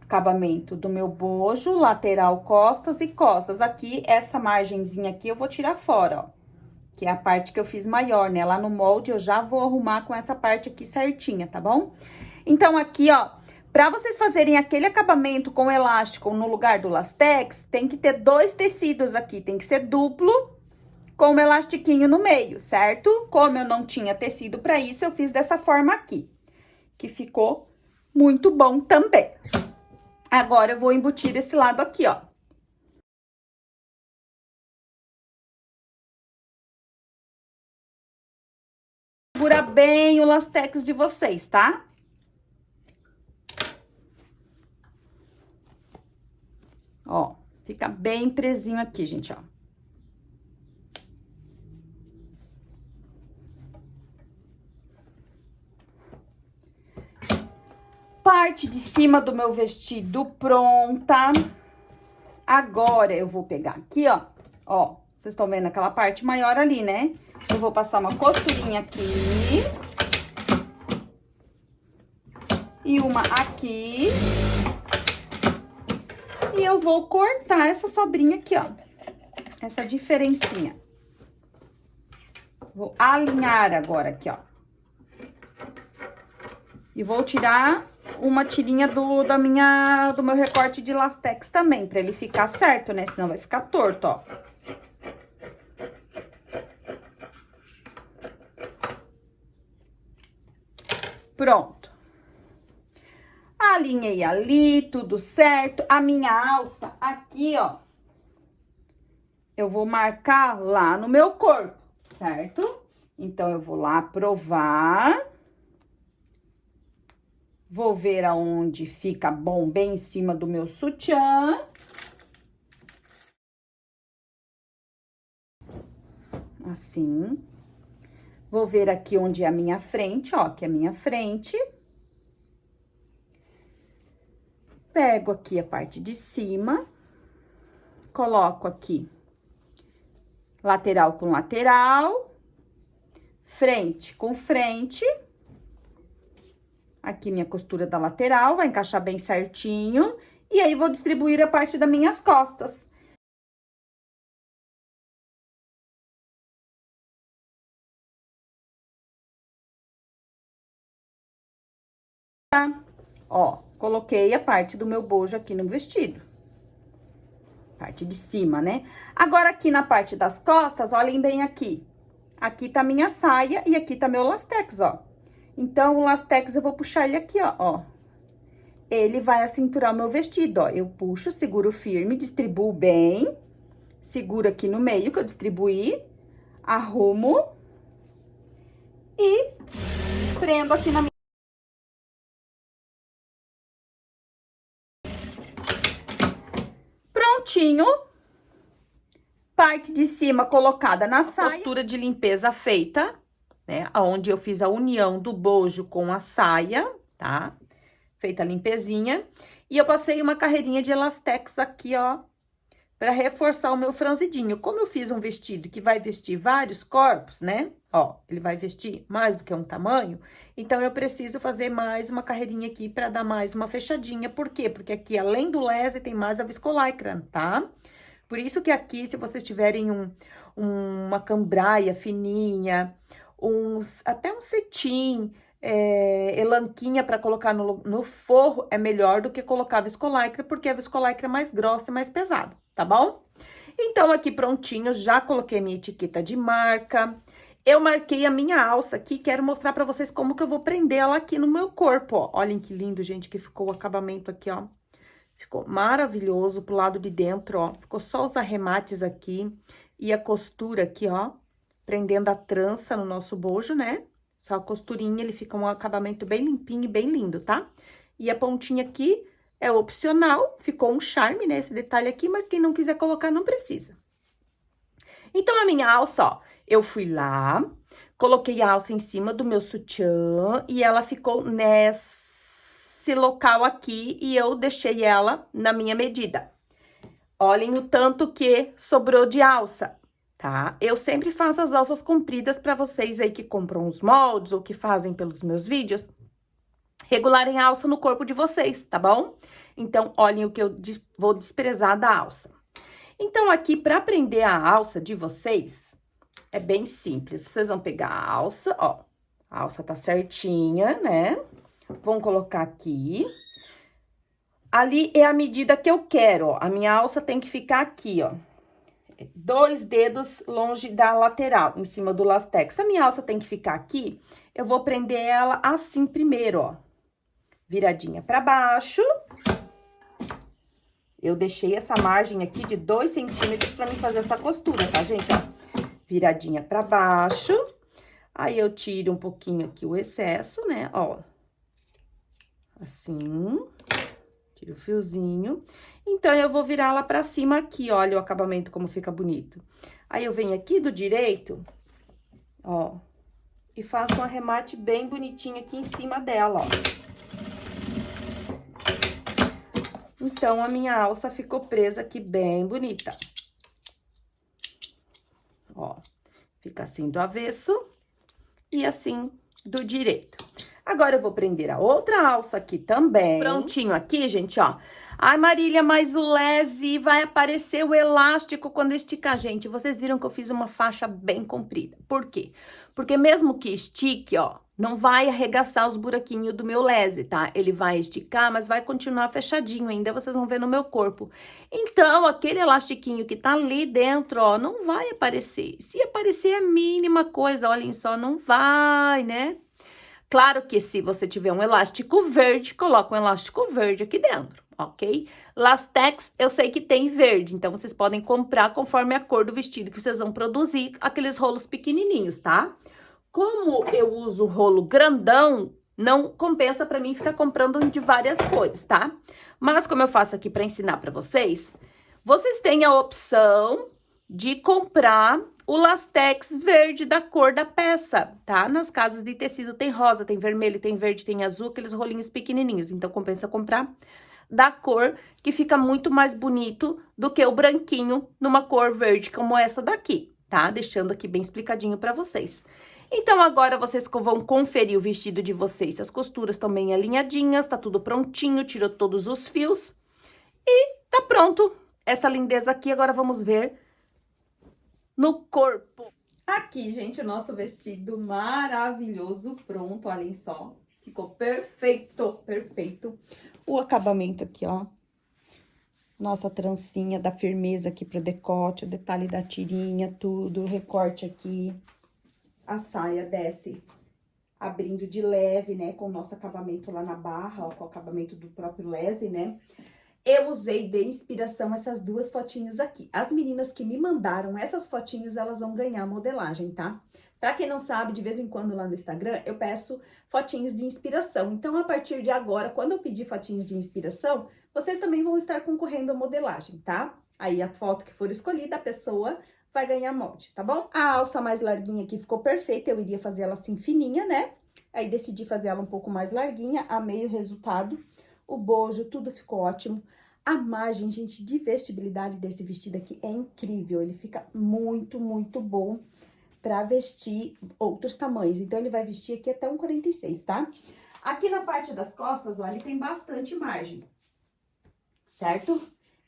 Acabamento do meu bojo, lateral, costas e costas. Aqui, essa margenzinha aqui, eu vou tirar fora, ó. Que é a parte que eu fiz maior, né? Lá no molde, eu já vou arrumar com essa parte aqui certinha, tá bom? Então, aqui, ó, pra vocês fazerem aquele acabamento com elástico no lugar do lastex, tem que ter 2 tecidos aqui. Tem que ser duplo, com um elastiquinho no meio, certo? Como eu não tinha tecido pra isso, eu fiz dessa forma aqui, que ficou muito bom também. Agora, eu vou embutir esse lado aqui, ó. Segura bem o lastex de vocês, tá? Ó, fica bem presinho aqui, gente, ó. Parte de cima do meu vestido pronta. Agora, eu vou pegar aqui, ó. Ó, vocês estão vendo aquela parte maior ali, né? Eu vou passar uma costurinha aqui. E uma aqui. E eu vou cortar essa sobrinha aqui, ó. Essa diferencinha. Vou alinhar agora aqui, ó. E vou tirar uma tirinha do meu recorte de lastex também, pra ele ficar certo, né? Senão vai ficar torto, ó. Pronto. Alinhei ali, tudo certo. A minha alça aqui, ó. Eu vou marcar lá no meu corpo, certo? Então, eu vou lá provar. Vou ver aonde fica bom, bem em cima do meu sutiã. Assim. Vou ver aqui onde é a minha frente, ó, que é a minha frente. Pego aqui a parte de cima. Coloco aqui lateral com lateral. Frente com frente. Aqui minha costura da lateral, vai encaixar bem certinho. E aí, vou distribuir a parte das minhas costas. Tá? Ó, coloquei a parte do meu bojo aqui no vestido. Parte de cima, né? Agora, aqui na parte das costas, olhem bem aqui. Aqui tá minha saia e aqui tá meu lastex, ó. Então, o lastex eu vou puxar ele aqui, ó. Ele vai acinturar o meu vestido, ó. Eu puxo, seguro firme, distribuo bem. Seguro aqui no meio que eu distribuí. Arrumo. E prendo aqui na minha... Prontinho. Parte de cima colocada na saia. Costura de limpeza feita, né? Onde eu fiz a união do bojo com a saia, tá? Feita a limpezinha. E eu passei uma carreirinha de elastex aqui, ó, pra reforçar o meu franzidinho. Como eu fiz um vestido que vai vestir vários corpos, né? Ó, ele vai vestir mais do que um tamanho. Então, eu preciso fazer mais uma carreirinha aqui pra dar mais uma fechadinha. Por quê? Porque aqui, além do lese, tem mais a viscolaicra, tá? Por isso que aqui, se vocês tiverem uma cambraia fininha, até um cetim, elanquinha para colocar no forro, é melhor do que colocar a viscolaicra, porque a viscolaicra é mais grossa e mais pesada, tá bom? Então, aqui prontinho, já coloquei minha etiqueta de marca. Eu marquei a minha alça aqui, quero mostrar pra vocês como que eu vou prender ela aqui no meu corpo, ó. Olhem que lindo, gente, que ficou o acabamento aqui, ó. Ficou maravilhoso pro lado de dentro, ó. Ficou só os arremates aqui e a costura aqui, ó. Prendendo a trança no nosso bojo, né? Só a costurinha, ele fica um acabamento bem limpinho e bem lindo, tá? E a pontinha aqui é opcional, ficou um charme, né? Esse detalhe aqui, mas quem não quiser colocar, não precisa. Então, a minha alça, ó, eu fui lá, coloquei a alça em cima do meu sutiã e ela ficou nesse local aqui e eu deixei ela na minha medida. Olhem o tanto que sobrou de alça, tá? Eu sempre faço as alças compridas para vocês aí que compram os moldes ou que fazem pelos meus vídeos, regularem a alça no corpo de vocês, tá bom? Então, olhem o que eu vou desprezar da alça. Então, aqui, para prender a alça de vocês, é bem simples. Vocês vão pegar a alça, ó. A alça tá certinha, né? Vão colocar aqui. Ali é a medida que eu quero, ó. A minha alça tem que ficar aqui, ó. 2 dedos longe da lateral, em cima do lastex. Se a minha alça tem que ficar aqui, eu vou prender ela assim primeiro, ó. Viradinha pra baixo. Eu deixei essa margem aqui de 2 centímetros pra mim fazer essa costura, tá, gente? Ó, viradinha pra baixo. Aí, eu tiro um pouquinho aqui o excesso, né, ó. Assim, tiro o fiozinho. Então, eu vou virar lá pra cima aqui, olha o acabamento como fica bonito. Aí, eu venho aqui do direito, ó, e faço um arremate bem bonitinho aqui em cima dela, ó. Então, a minha alça ficou presa aqui bem bonita. Ó, fica assim do avesso e assim do direito. Agora, eu vou prender a outra alça aqui também. Prontinho aqui, gente, ó. Ai, Marília, mas o lese vai aparecer o elástico quando esticar. Gente, vocês viram que eu fiz uma faixa bem comprida. Por quê? Porque mesmo que estique, ó, não vai arregaçar os buraquinhos do meu lese, tá? Ele vai esticar, mas vai continuar fechadinho ainda, vocês vão ver no meu corpo. Então, aquele elastiquinho que tá ali dentro, ó, não vai aparecer. Se aparecer é a mínima coisa, olhem só, não vai, né? Claro que se você tiver um elástico verde, coloca um elástico verde aqui dentro, ok? Lastex, eu sei que tem verde, então vocês podem comprar conforme a cor do vestido que vocês vão produzir, aqueles rolos pequenininhos, tá? Como eu uso rolo grandão, não compensa pra mim ficar comprando de várias cores, tá? Mas como eu faço aqui pra ensinar pra vocês, vocês têm a opção de comprar o lastex verde da cor da peça, tá? Nas casas de tecido tem rosa, tem vermelho, tem verde, tem azul, aqueles rolinhos pequenininhos. Então, compensa comprar da cor que fica muito mais bonito do que o branquinho numa cor verde como essa daqui, tá? Deixando aqui bem explicadinho pra vocês. Então, agora vocês vão conferir o vestido de vocês. As costuras estão bem alinhadinhas, tá tudo prontinho, tirou todos os fios. E tá pronto essa lindeza aqui. Agora, vamos ver no corpo. Aqui, gente, o nosso vestido maravilhoso, pronto, olhem só. Ficou perfeito, perfeito. O acabamento aqui, ó. Nossa trancinha dá firmeza aqui pro decote, o detalhe da tirinha, tudo, o recorte aqui. A saia desce abrindo de leve, né, com o nosso acabamento lá na barra, ó, com o acabamento do próprio lese, né. Eu usei de inspiração essas duas fotinhas aqui. As meninas que me mandaram essas fotinhas, elas vão ganhar modelagem, tá? Pra quem não sabe, de vez em quando lá no Instagram, eu peço fotinhos de inspiração. Então, a partir de agora, quando eu pedir fotinhos de inspiração, vocês também vão estar concorrendo à modelagem, tá? Aí, a foto que for escolhida, a pessoa vai ganhar molde, tá bom? A alça mais larguinha aqui ficou perfeita, eu iria fazer ela assim fininha, né? Aí, decidi fazer ela um pouco mais larguinha, amei o resultado. O bojo, tudo ficou ótimo. A margem, gente, de vestibilidade desse vestido aqui é incrível. Ele fica muito, muito bom pra vestir outros tamanhos. Então, ele vai vestir aqui até um 46, tá? Aqui na parte das costas, olha, tem bastante margem, certo?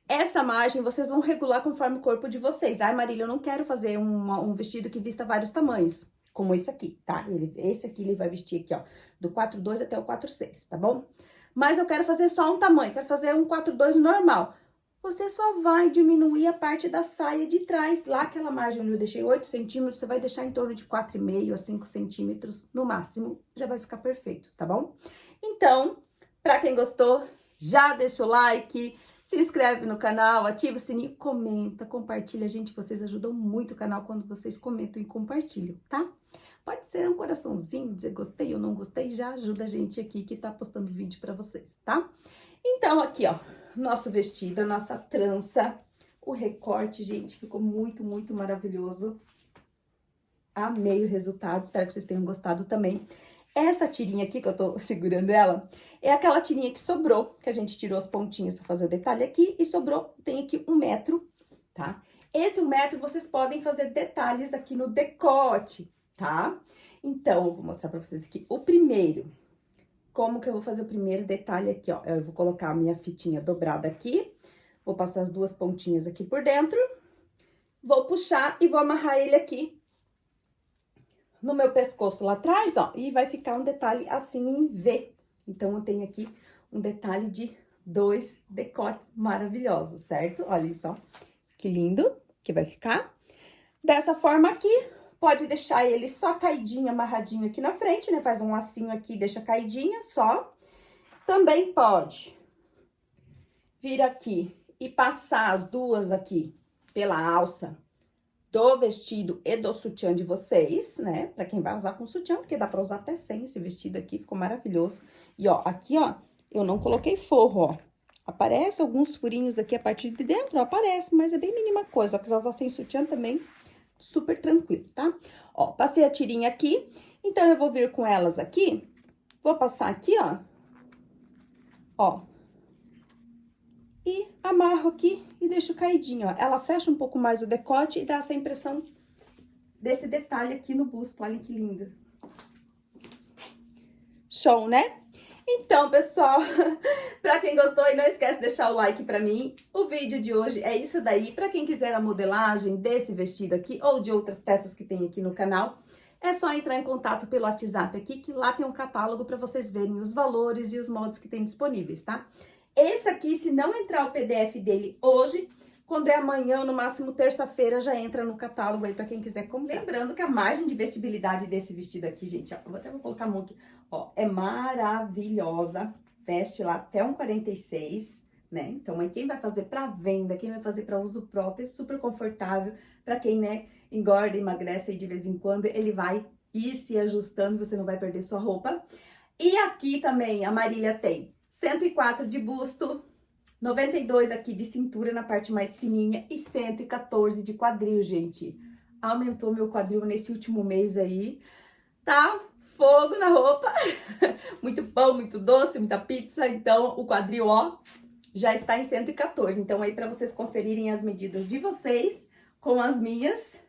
Essa margem vocês vão regular conforme o corpo de vocês. Ai, Marília, eu não quero fazer um vestido que vista vários tamanhos, como esse aqui, tá? Esse aqui ele vai vestir aqui, ó, do 42 até o 46, tá bom? Mas eu quero fazer só um tamanho, quero fazer um 42 normal. Você só vai diminuir a parte da saia de trás. Lá aquela margem onde eu deixei 8 centímetros, você vai deixar em torno de 4,5 a 5 centímetros no máximo. Já vai ficar perfeito, tá bom? Então, pra quem gostou, já deixa o like, se inscreve no canal, ativa o sininho, comenta, compartilha. Gente, vocês ajudam muito o canal quando vocês comentam e compartilham, tá? Pode ser um coraçãozinho, dizer gostei ou não gostei, já ajuda a gente aqui que tá postando vídeo pra vocês, tá? Então, aqui, ó, nosso vestido, a nossa trança, o recorte, gente, ficou muito, muito maravilhoso. Amei o resultado, espero que vocês tenham gostado também. Essa tirinha aqui, que eu tô segurando ela, é aquela tirinha que sobrou, que a gente tirou as pontinhas pra fazer o detalhe aqui, e sobrou, tem aqui 1 metro, tá? Esse 1 metro, vocês podem fazer detalhes aqui no decote, tá? Então, eu vou mostrar pra vocês aqui o primeiro. Como que eu vou fazer o primeiro detalhe aqui, ó? Eu vou colocar a minha fitinha dobrada aqui, vou passar as duas pontinhas aqui por dentro, vou puxar e vou amarrar ele aqui no meu pescoço lá atrás, ó, e vai ficar um detalhe assim em V. Então, eu tenho aqui um detalhe de 2 decotes maravilhosos, certo? Olhem só que lindo que vai ficar. Dessa forma aqui, pode deixar ele só caidinho, amarradinho aqui na frente, né? Faz um lacinho aqui, deixa caidinha só. Também pode vir aqui e passar as duas aqui pela alça do vestido e do sutiã de vocês, né? Pra quem vai usar com sutiã, porque dá pra usar até sem esse vestido aqui, ficou maravilhoso. E, ó, aqui, ó, eu não coloquei forro, ó. Aparece alguns furinhos aqui a partir de dentro, ó, aparece, mas é bem mínima coisa. Ó, quiser usar sem sutiã também, super tranquilo, tá? Ó, passei a tirinha aqui, então eu vou vir com elas aqui, vou passar aqui, ó. Ó. E amarro aqui e deixo caidinho, ó. Ela fecha um pouco mais o decote e dá essa impressão desse detalhe aqui no busto. Olha que lindo. Show, né? Então, pessoal, pra quem gostou, não esquece de deixar o like pra mim. O vídeo de hoje é isso daí. Pra quem quiser a modelagem desse vestido aqui ou de outras peças que tem aqui no canal, é só entrar em contato pelo WhatsApp aqui, que lá tem um catálogo pra vocês verem os valores e os moldes que tem disponíveis, tá? Esse aqui, se não entrar o PDF dele hoje, quando é amanhã, no máximo terça-feira, já entra no catálogo aí pra quem quiser comprar. Lembrando que a margem de vestibilidade desse vestido aqui, gente, ó, vou colocar a mão aqui, ó, é maravilhosa. Veste lá até um 46, né? Então, aí quem vai fazer pra venda, quem vai fazer pra uso próprio, é super confortável. Pra quem, né, engorda, emagrece aí de vez em quando, ele vai ir se ajustando, você não vai perder sua roupa. E aqui também a Marília tem 104 de busto, 92 aqui de cintura na parte mais fininha e 114 de quadril, gente. Aumentou meu quadril nesse último mês aí. Tá fogo na roupa. Muito pão, muito doce, muita pizza. Então, o quadril, ó, já está em 114. Então, aí pra vocês conferirem as medidas de vocês com as minhas.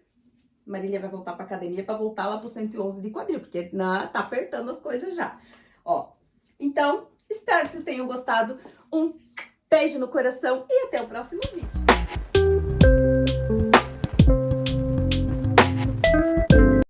Marília vai voltar pra academia pra voltar lá pro 111 de quadril, porque tá apertando as coisas já. Ó, então, espero que vocês tenham gostado. Um beijo no coração e até o próximo vídeo.